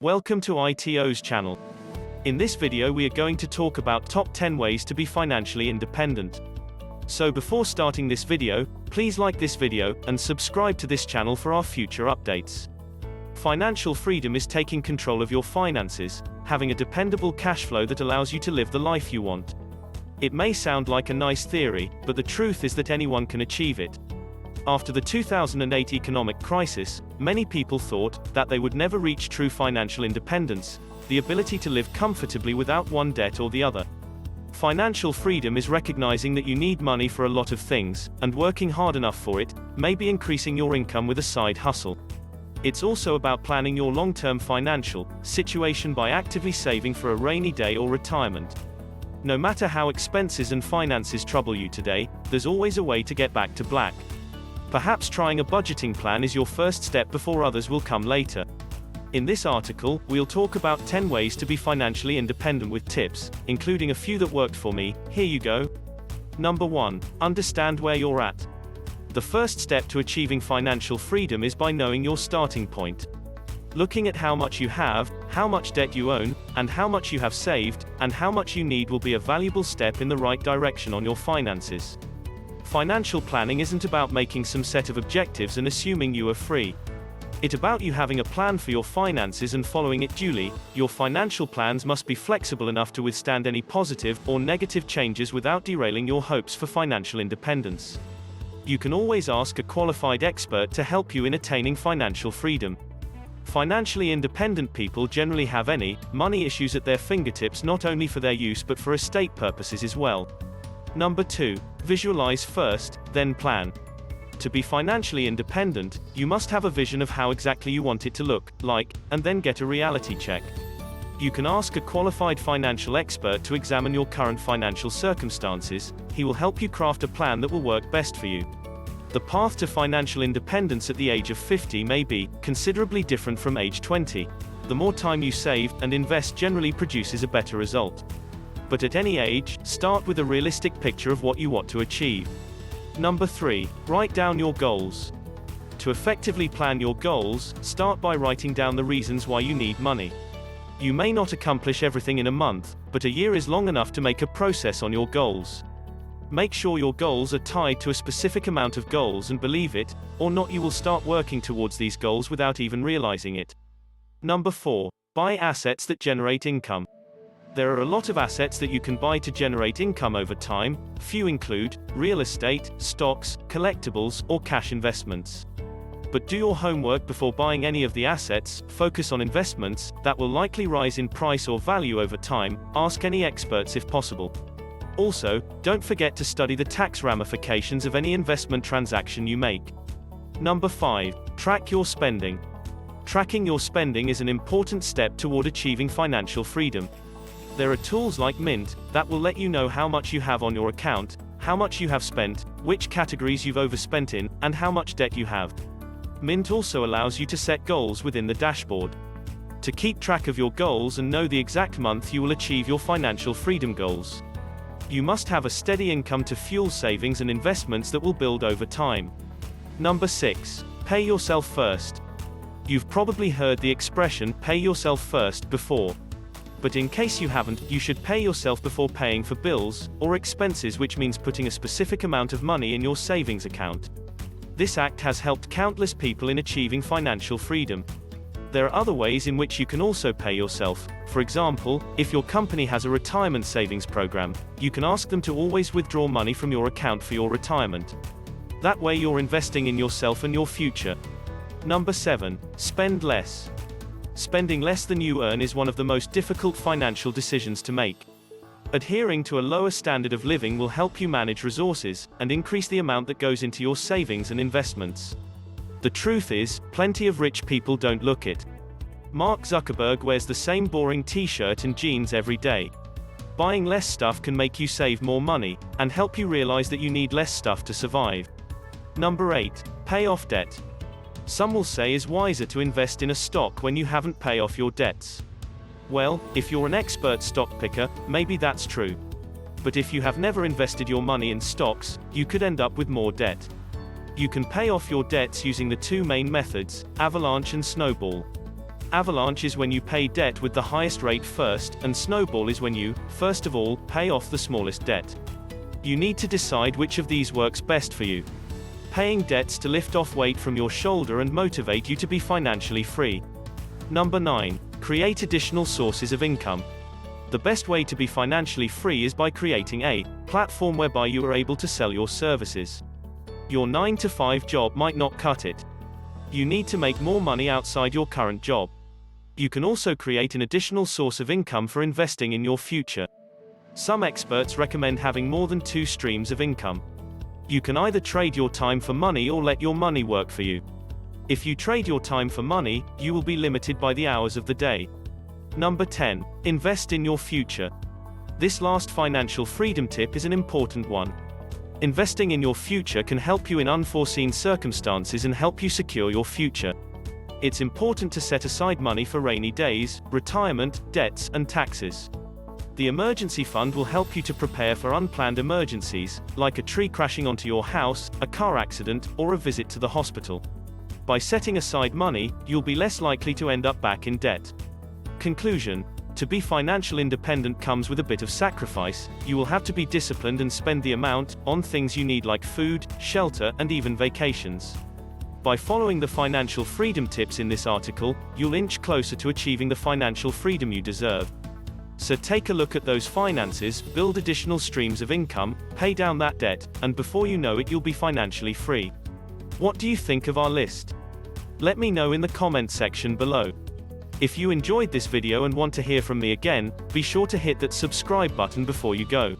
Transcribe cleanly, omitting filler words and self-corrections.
Welcome to ITO's channel. In this video we are going to talk about top 10 ways to be financially independent. So before starting this video, please like this video and subscribe to this channel for our future updates. Financial freedom is taking control of your finances, having a dependable cash flow that allows you to live the life you want. It may sound like a nice theory, but the truth is that anyone can achieve it. After the 2008 economic crisis, many people thought that they would never reach true financial independence, the ability to live comfortably without one debt or the other. Financial freedom is recognizing that you need money for a lot of things, and working hard enough for it, maybe increasing your income with a side hustle. It's also about planning your long-term financial situation by actively saving for a rainy day or retirement. No matter how expenses and finances trouble you today, there's always a way to get back to black. Perhaps trying a budgeting plan is your first step before others will come later. In this article, we'll talk about 10 ways to be financially independent with tips, including a few that worked for me. Here you go. Number 1. Understand where you're at. The first step to achieving financial freedom is by knowing your starting point. Looking at how much you have, how much debt you own, and how much you have saved, and how much you need will be a valuable step in the right direction on your finances. Financial planning isn't about making some set of objectives and assuming you are free. It's about you having a plan for your finances and following it duly. Your financial plans must be flexible enough to withstand any positive or negative changes without derailing your hopes for financial independence. You can always ask a qualified expert to help you in attaining financial freedom. Financially independent people generally have any money issues at their fingertips, not only for their use but for estate purposes as well. Number 2. Visualize first, then plan. To be financially independent, you must have a vision of how exactly you want it to look like, and then get a reality check. You can ask a qualified financial expert to examine your current financial circumstances. He will help you craft a plan that will work best for you. The path to financial independence at the age of 50 may be considerably different from age 20. The more time you save and invest generally produces a better result. But at any age, start with a realistic picture of what you want to achieve. Number 3. Write down your goals. To effectively plan your goals, start by writing down the reasons why you need money. You may not accomplish everything in a month, but a year is long enough to make a process on your goals. Make sure your goals are tied to a specific amount of goals and believe it, or not you will start working towards these goals without even realizing it. Number 4. Buy assets that generate income. There are a lot of assets that you can buy to generate income over time. Few include real estate, stocks, collectibles, or cash investments. But do your homework before buying any of the assets. Focus on investments that will likely rise in price or value over time. Ask any experts if possible. Also, don't forget to study the tax ramifications of any investment transaction you make. Number 5. Track your spending. Tracking your spending is an important step toward achieving financial freedom. There are tools like Mint that will let you know how much you have on your account, how much you have spent, which categories you've overspent in, and how much debt you have. Mint also allows you to set goals within the dashboard. To keep track of your goals and know the exact month you will achieve your financial freedom goals, you must have a steady income to fuel savings and investments that will build over time. Number 6. Pay yourself first. You've probably heard the expression, pay yourself first, before. But in case you haven't, you should pay yourself before paying for bills or expenses, which means putting a specific amount of money in your savings account. This act has helped countless people in achieving financial freedom. There are other ways in which you can also pay yourself. For example, if your company has a retirement savings program, you can ask them to always withdraw money from your account for your retirement. That way you're investing in yourself and your future. Number 7. Spend less. Spending less than you earn is one of the most difficult financial decisions to make. Adhering to a lower standard of living will help you manage resources and increase the amount that goes into your savings and investments. The truth is, plenty of rich people don't look it. Mark Zuckerberg wears the same boring t-shirt and jeans every day. Buying less stuff can make you save more money and help you realize that you need less stuff to survive. Number 8. Pay off debt. Some will say it's wiser to invest in a stock when you haven't paid off your debts. Well, if you're an expert stock picker, maybe that's true. But if you have never invested your money in stocks, you could end up with more debt. You can pay off your debts using the two main methods, avalanche and snowball. Avalanche is when you pay debt with the highest rate first, and snowball is when you, first of all, pay off the smallest debt. You need to decide which of these works best for you. Paying debts to lift off weight from your shoulder and motivate you to be financially free. Number 9. Create additional sources of income. The best way to be financially free is by creating a platform whereby you are able to sell your services. Your 9-to-5 job might not cut it. You need to make more money outside your current job. You can also create an additional source of income for investing in your future. Some experts recommend having more than 2 streams of income. You can either trade your time for money or let your money work for you. If you trade your time for money, you will be limited by the hours of the day. Number 10. Invest in your future. This last financial freedom tip is an important one. Investing in your future can help you in unforeseen circumstances and help you secure your future. It's important to set aside money for rainy days, retirement, debts, and taxes. The emergency fund will help you to prepare for unplanned emergencies, like a tree crashing onto your house, a car accident, or a visit to the hospital. By setting aside money, you'll be less likely to end up back in debt. Conclusion: to be financially independent comes with a bit of sacrifice. You will have to be disciplined and spend the amount on things you need like food, shelter, and even vacations. By following the financial freedom tips in this article, you'll inch closer to achieving the financial freedom you deserve. So take a look at those finances, build additional streams of income, pay down that debt, and before you know it you'll be financially free. What do you think of our list? Let me know in the comment section below. If you enjoyed this video and want to hear from me again, be sure to hit that subscribe button before you go.